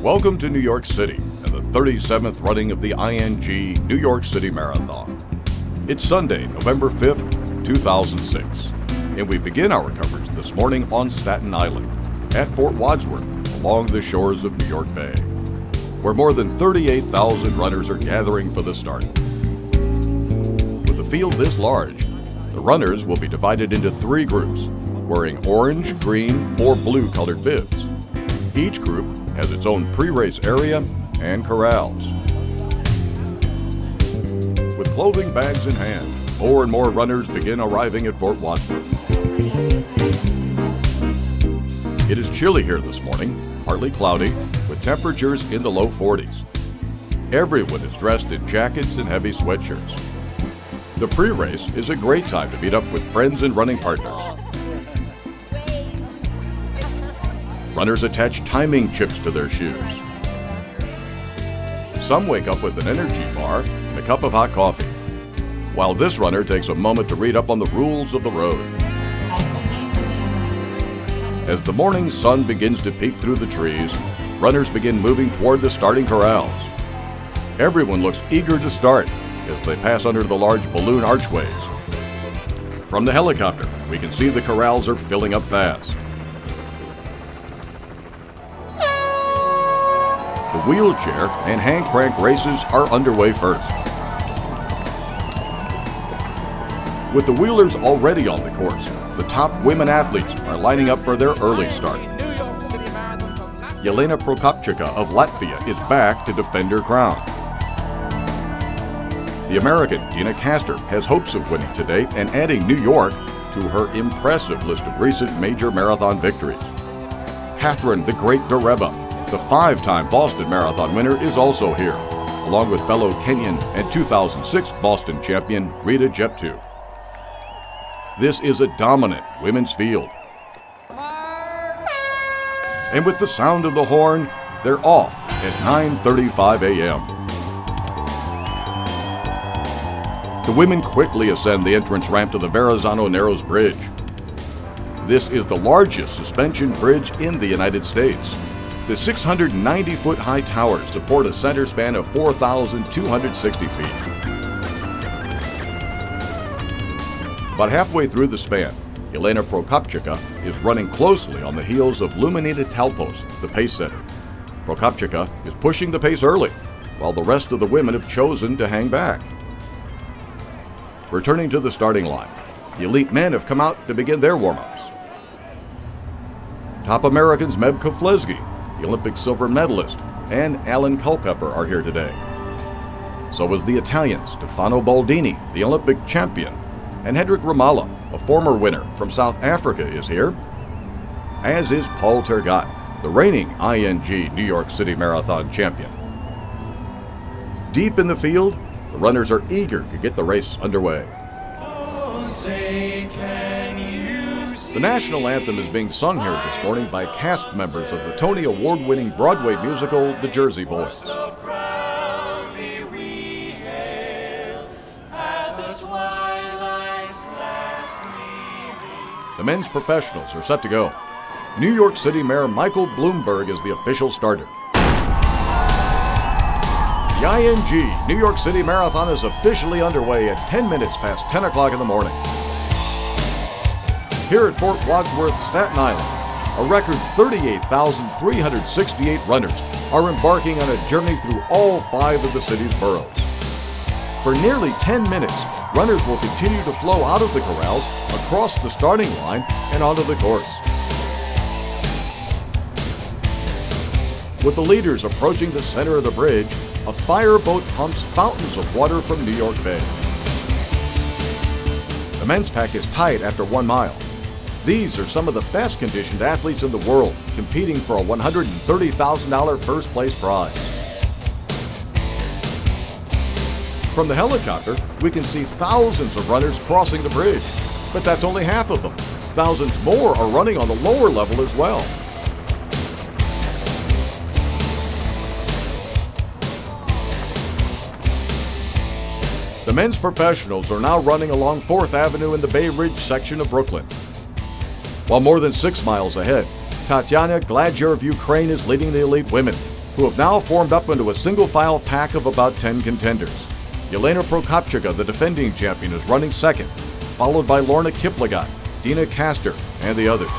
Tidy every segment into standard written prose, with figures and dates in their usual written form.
Welcome to New York City and the 37th running of the ING New York City Marathon. It's Sunday, November 5th, 2006, and we begin our coverage this morning on Staten Island at Fort Wadsworth along the shores of New York Bay, where more than 38,000 runners are gathering for the start. With a field this large, the runners will be divided into three groups, wearing orange, green, or blue colored bibs. Each group has its own pre-race area and corrals. With clothing bags in hand, more and more runners begin arriving at Fort Wadsworth. It is chilly here this morning, partly cloudy, with temperatures in the low 40s. Everyone is dressed in jackets and heavy sweatshirts. The pre-race is a great time to meet up with friends and running partners. Runners attach timing chips to their shoes. Some wake up with an energy bar and a cup of hot coffee, while this runner takes a moment to read up on the rules of the road. As the morning sun begins to peek through the trees, runners begin moving toward the starting corrals. Everyone looks eager to start as they pass under the large balloon archways. From the helicopter, we can see the corrals are filling up fast. The wheelchair and hand crank races are underway first. With the wheelers already on the course, the top women athletes are lining up for their early start. Jelena Prokopchika of Latvia is back to defend her crown. The American Tina Castor has hopes of winning today and adding New York to her impressive list of recent major marathon victories. Catherine the Great Dereba, the five-time Boston Marathon winner, is also here, along with fellow Kenyan and 2006 Boston champion Rita Jeptu. This is a dominant women's field. And with the sound of the horn, they're off at 9:35 a.m. The women quickly ascend the entrance ramp to the Verrazano Narrows Bridge. This is the largest suspension bridge in the United States. The 690-foot high towers support a center span of 4,260 feet. About halfway through the span, Jelena Prokopchika is running closely on the heels of Luminita Talpos, the pace setter. Prokopchika is pushing the pace early, while the rest of the women have chosen to hang back. Returning to the starting line, the elite men have come out to begin their warm-ups. Top Americans Meb Keflezighi, the Olympic silver medalist, and Alan Culpepper are here today. So is the Italian Stefano Baldini, the Olympic champion, and Hendrik Ramala, a former winner from South Africa, is here, as is Paul Tergat, the reigning ING New York City Marathon champion. Deep in the field, the runners are eager to get the race underway. Oh, say can you the national anthem is being sung here this morning by cast members of the Tony Award-winning Broadway musical, The Jersey Boys. so proudly we hail at the twilight's last gleaming. The men's professionals are set to go. New York City Mayor Michael Bloomberg is the official starter. The ING New York City Marathon is officially underway at 10 minutes past 10 o'clock in the morning. Here at Fort Wadsworth, Staten Island, a record 38,368 runners are embarking on a journey through all 5 of the city's boroughs. For nearly 10 minutes, runners will continue to flow out of the corrals, across the starting line, and onto the course. With the leaders approaching the center of the bridge, a fireboat pumps fountains of water from New York Bay. The men's pack is tight after 1 mile. These are some of the best conditioned athletes in the world, competing for a $130,000 first place prize. From the helicopter, we can see thousands of runners crossing the bridge, but that's only half of them. Thousands more are running on the lower level as well. The men's professionals are now running along 4th Avenue in the Bay Ridge section of Brooklyn. While more than 6 miles ahead, Tatiana Gladyer of Ukraine is leading the elite women. who have now formed up into a single-file pack of about 10 contenders. Yelena Prokopchika, the defending champion, is running second, followed by Lorna Kiplagat, Dina Castor, and the others.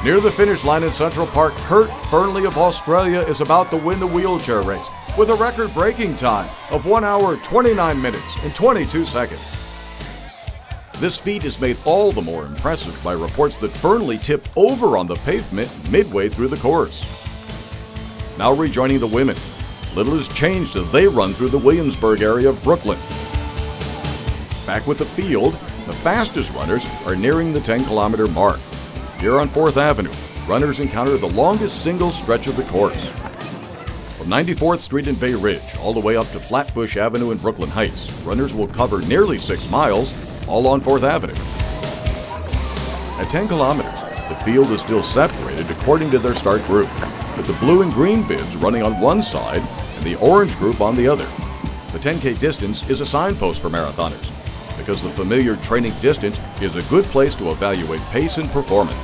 Near the finish line in Central Park, Kurt Fearnley of Australia is about to win the wheelchair race with a record-breaking time of 1 hour, 29 minutes, and 22 seconds. This feat is made all the more impressive by reports that Fearnley tipped over on the pavement midway through the course. Now rejoining the women, little has changed as they run through the Williamsburg area of Brooklyn. Back with the field, the fastest runners are nearing the 10-kilometer mark. Here on 4th Avenue, runners encounter the longest single stretch of the course. From 94th Street in Bay Ridge all the way up to Flatbush Avenue in Brooklyn Heights, runners will cover nearly 6 miles, all on 4th Avenue. At 10 kilometers, the field is still separated according to their start group, with the blue and green bibs running on one side and the orange group on the other. The 10K distance is a signpost for marathoners, because the familiar training distance is a good place to evaluate pace and performance.